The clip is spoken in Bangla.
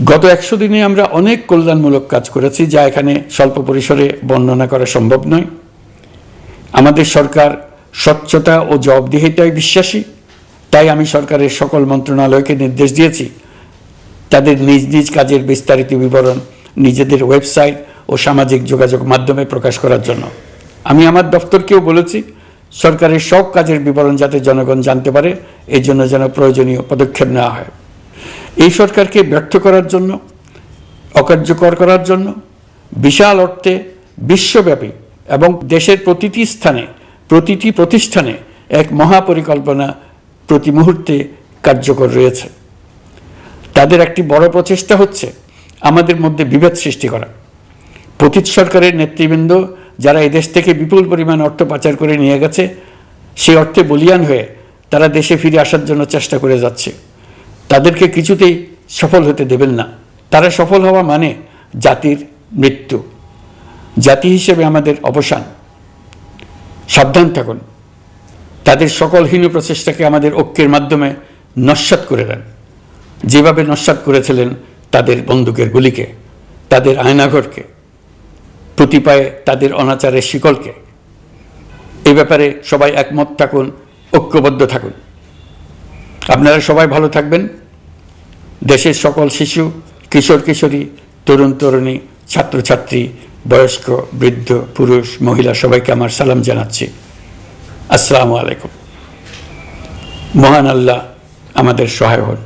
গত 100 দিনে আমরা অনেক কল্যাণমূলক কাজ করেছি, যা এখানে স্বল্প পরিসরে বর্ণনা করা সম্ভব নয়। আমাদের সরকার স্বচ্ছতা ও জবাবদিহিতায় বিশ্বাসী, তাই আমি সরকারের সকল মন্ত্রণালয়কে নির্দেশ দিয়েছি তাদের নিজ নিজ কাজের বিস্তারিত বিবরণ নিজেদের ওয়েবসাইট ও সামাজিক যোগাযোগ মাধ্যমে প্রকাশ করার জন্য। আমি আমার দপ্তরকেও বলেছি সরকারের সব কাজের বিবরণ যাতে জনগণ জানতে পারে, এই জন্য যেন প্রয়োজনীয় পদক্ষেপ নেওয়া হয়। এই সরকারকে ব্যর্থ করার জন্য, অকার্যকর করার জন্য বিশাল অর্থে বিশ্বব্যাপী এবং দেশের প্রতিটি স্থানে, প্রতিটি প্রতিষ্ঠানে এক মহাপরিকল্পনা প্রতি মুহূর্তে কার্যকর রয়েছে। তাদের একটি বড় প্রচেষ্টা হচ্ছে আমাদের মধ্যে বিভেদ সৃষ্টি করা। পতিত সরকারের নেতৃবৃন্দ যারা এদেশ থেকে বিপুল পরিমাণ অর্থ পাচার করে নিয়ে গেছে, সেই অর্থে বলিয়ান হয়ে তারা দেশে ফিরে আসার জন্য চেষ্টা করে যাচ্ছে। তাদেরকে কিছুতেই সফল হতে দেবেন না। তারা সফল হওয়া মানে জাতির মৃত্যু, জাতি হিসেবে আমাদের অবসান। সাবধান থাকুন, তাদের সকল হীন প্রচেষ্টাকে আমাদের ঐক্যের মাধ্যমে নস্যাৎ করে দেন, যেভাবে নস্যাৎ করেছিলেন তাদের বন্দুকের গুলিকে, তাদের আয়নাঘরকে, প্রতি পায়ে তাদের অনাচারের শিকলকে। এ ব্যাপারে সবাই একমত থাকুন, ঐক্যবদ্ধ থাকুন। আপনারা সবাই ভালো থাকবেন। দেশের সকল শিশু, কিশোর কিশোরী, তরুণ তরুণী, ছাত্রছাত্রী, বয়স্ক, বৃদ্ধ, পুরুষ, মহিলা সবাইকে আমার সালাম জানাচ্ছি। আসসালামু আলাইকুম। মহান আল্লাহ আমাদের সহায় হন।